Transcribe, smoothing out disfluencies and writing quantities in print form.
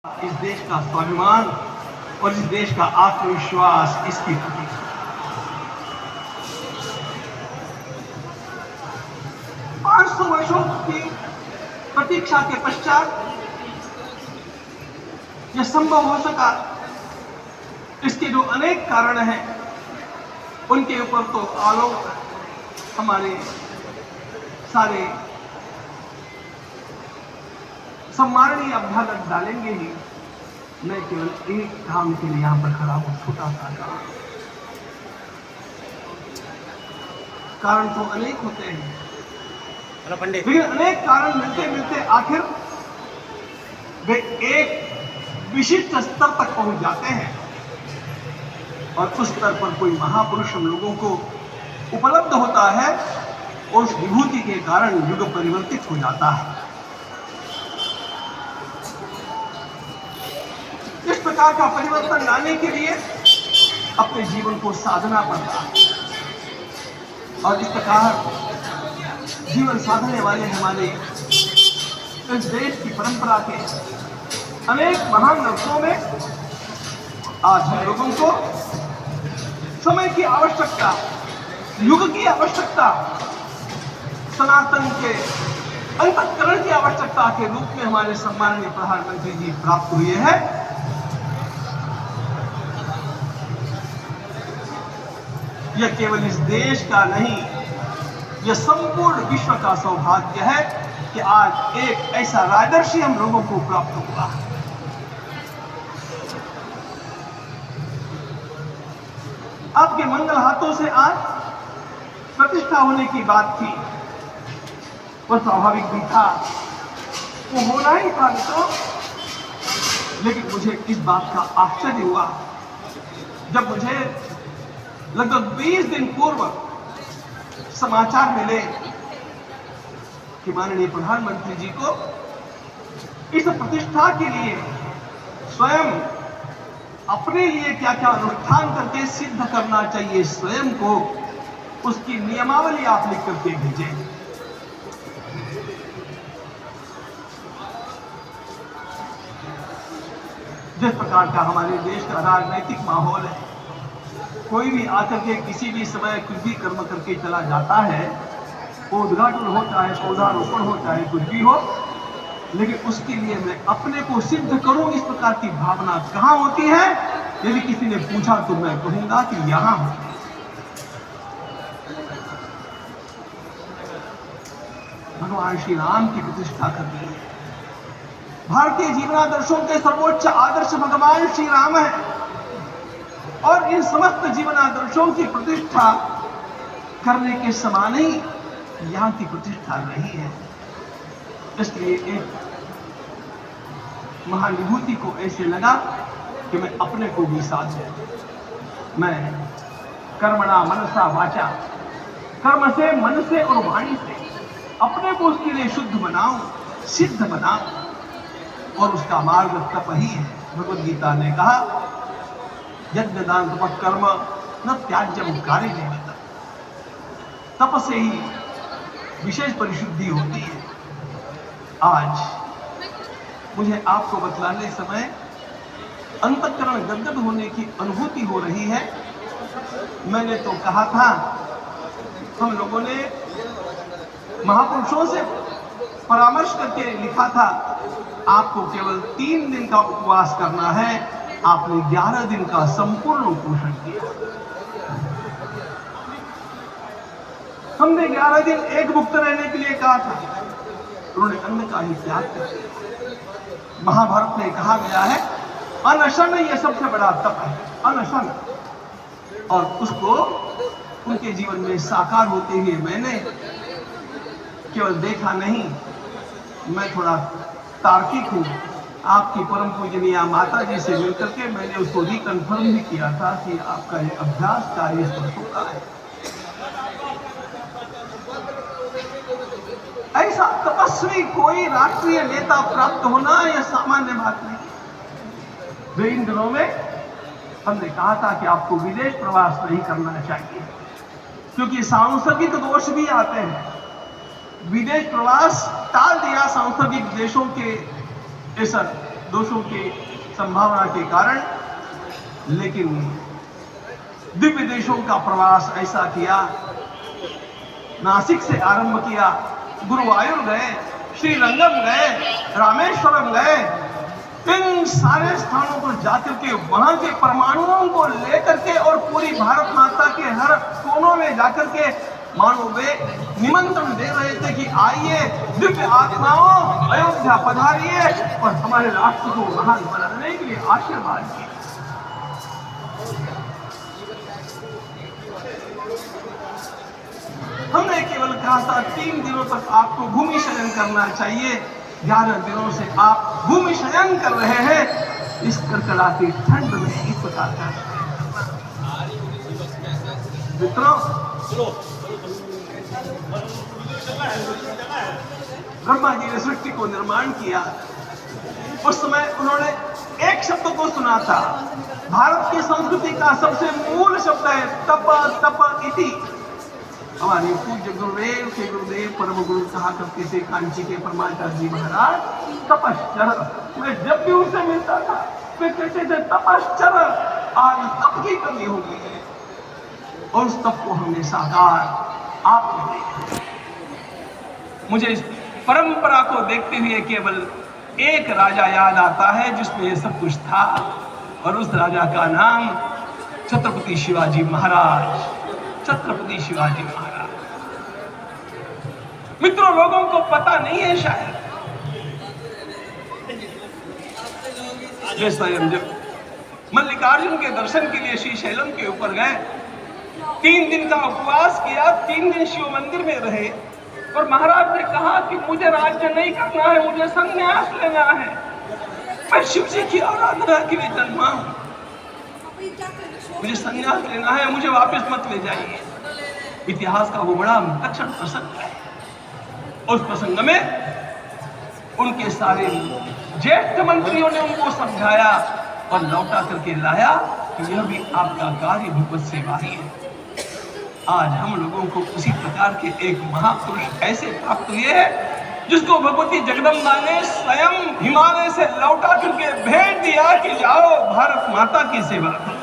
इस देश का स्वाभिमान और इस देश का आत्मविश्वास इसकी प्रतीक है। 500 वर्षों की प्रतीक्षा के पश्चात यह संभव हो सका। इसके जो अनेक कारण हैं उनके ऊपर तो आलोक हमारे सारे सम्माननीय अभ्यागत डालेंगे ही। मैं केवल एक काम के लिए यहां पर खड़ा हूं, छोटा सा काम। कारण तो अनेक होते हैं, लेकिन अनेक कारण मिलते मिलते आखिर वे एक विशिष्ट स्तर तक पहुंच जाते हैं और उस स्तर पर कोई महापुरुष हम लोगों को उपलब्ध होता है और उस विभूति के कारण युग परिवर्तित हो जाता है। इस प्रकार का परिवर्तन लाने के लिए अपने जीवन को साधना पड़ता है और इस प्रकार जीवन साधने वाले हमारे इस देश की परंपरा के अनेक महान लोगों में आज हम लोगों को समय की आवश्यकता, युग की आवश्यकता, सनातन के अंतःकरण की आवश्यकता के रूप में हमारे सम्माननीय प्रधानमंत्री जी प्राप्त हुए हैं। यह केवल इस देश का नहीं, यह संपूर्ण विश्व का सौभाग्य है कि आज एक ऐसा राजर्षि हम लोगों को प्राप्त हुआ। आपके मंगल हाथों से आज प्रतिष्ठा होने की बात थी, वह स्वाभाविक भी था, वो होना ही था तो। लेकिन मुझे इस बात का आश्चर्य हुआ जब मुझे लगभग 20 दिन पूर्व समाचार मिले कि माननीय प्रधानमंत्री जी को इस प्रतिष्ठा के लिए स्वयं अपने लिए क्या क्या अनुष्ठान करके सिद्ध करना चाहिए स्वयं को, उसकी नियमावली आप लिख करके भेजें। जिस प्रकार का हमारे देश का राजनीतिक माहौल है, कोई भी आकर के किसी भी समय कुछ भी कर्म करके चला जाता है, वो उद्घाटन हो चाहे पौधारोपण हो चाहे कुछ भी हो, लेकिन उसके लिए मैं अपने को सिद्ध करूं, इस प्रकार की भावना कहां होती है? यदि किसी ने पूछा तो मैं कहूंगा कि यहां होती है। भगवान श्री राम की प्रतिष्ठा करनी है। भारतीय जीवनादर्शों के सर्वोच्च आदर्श भगवान श्री राम है और इन समस्त जीवनादर्शों की प्रतिष्ठा करने के समान ही यहां की प्रतिष्ठा नहीं है। इसलिए एक महाविभूति को ऐसे लगा कि मैं अपने को भी साथ दूं। मैं कर्मणा मनसा वाचा, कर्म से, मन से और वाणी से अपने को उसके लिए शुद्ध बनाऊं, सिद्ध बनाऊं, और उसका मार्ग तप ही है। भगवद गीता ने कहा, यज्ञ दान तप कर्म न त्याज्यम कार्य जीवित। तप से ही विशेष परिशुद्धि होती है। आज मुझे आपको बतलाने समय अंतःकरण गदगद होने की अनुभूति हो रही है। मैंने तो कहा था, हम लोगों ने महापुरुषों से परामर्श करके लिखा था, आपको केवल 3 दिन का उपवास करना है। आपने 11 दिन का संपूर्ण उपोषण किया। हमने 11 दिन एक मुक्त रहने के लिए कहा था, उन्होंने अन्न का ही त्याग कर दिया। महाभारत में कहा गया है, अनशन यह सबसे बड़ा तप है, अनशन। और उसको उनके जीवन में साकार होते हुए मैंने केवल देखा नहीं, मैं थोड़ा तार्किक हूं। आपकी परम पूजनीय माता जी से मिलकर के मैंने उसको रिकन्फर्म भी किया था कि आपका ये अभ्यास 40 वर्षों का है। ऐसा तपस्वी कोई राष्ट्रीय नेता प्राप्त होना यह सामान्य बात नहीं। वे इन दिनों में हमने कहा था कि आपको विदेश प्रवास नहीं करना चाहिए, क्योंकि सांसर्गिक दोष भी आते हैं। विदेश प्रवास टाल दिया सांसर्गिक देशों के इस दोषों की संभावना के कारण, लेकिन दिव्य देशों का प्रवास ऐसा किया। नासिक से आरंभ किया, गुरुवायूर गए, श्रीरंगम गए, रामेश्वरम गए। इन सारे स्थानों पर जाकर के वहां के परमाणुओं को लेकर के और पूरी भारत माता के हर कोनों में जाकर के मानो वे निमंत्रण दे रहे थे कि आइए दिव्य आत्माओं, अयोध्या पधारिए और हमारे राष्ट्र को महान बनाने के लिए आशीर्वाद दिए। हमने केवल कहा था 3 दिनों तक आपको भूमि शयन करना चाहिए। 11 दिनों से आप भूमि शयन कर रहे हैं। इस कड़कड़ाती ठंड में इस प्रकार का मित्रों, ब्रह्मा जी ने सृष्टि को निर्माण किया। उस समय उन्होंने एक शब्द को सुना था। भारत की संस्कृति का सबसे मूल शब्द है तप तप इति। हमारे पूज्य गुरुदेव के गुरुदेव परम गुरु कहा करते थे, कांची के परमाचार्य जी महाराज, तपश्चर। मैं जब भी उनसे मिलता था वे कहते थे तपश्चर, आज तप की कमी हो गई है। और उस तप को हमने साकार आपने देखा। मुझे इस परंपरा को देखते हुए केवल एक राजा याद आता है जिसमें ये सब कुछ था, और उस राजा का नाम छत्रपति शिवाजी महाराज। छत्रपति शिवाजी महाराज। मित्रों, लोगों को पता नहीं है शायद, वे स्वयं जब मल्लिकार्जुन के दर्शन के लिए श्रीशैलम के ऊपर गए, 3 दिन का उपवास किया, 3 दिन शिव मंदिर में रहे, और महाराज ने कहा कि मुझे राज्य नहीं करना है, मुझे संन्यास लेना है, मैं शिव जी की आराधना के लिए जन्मा हूं, मुझे संन्यास लेना है, मुझे वापस मत ले जाइए। इतिहास का वो बड़ा विलक्षण प्रसंग है। उस प्रसंग में उनके सारे ज्येष्ठ मंत्रियों ने उनको समझाया और लौटा करके लाया कि यह भी आपका कार्य भगवत सेवा ही है। आज हम लोगों को उसी प्रकार के एक महापुरुष ऐसे प्राप्त हुए हैं जिसको भगवती जगदम्बा ने स्वयं हिमालय से लौटा करके भेज दिया कि जाओ भारत माता की सेवा करो।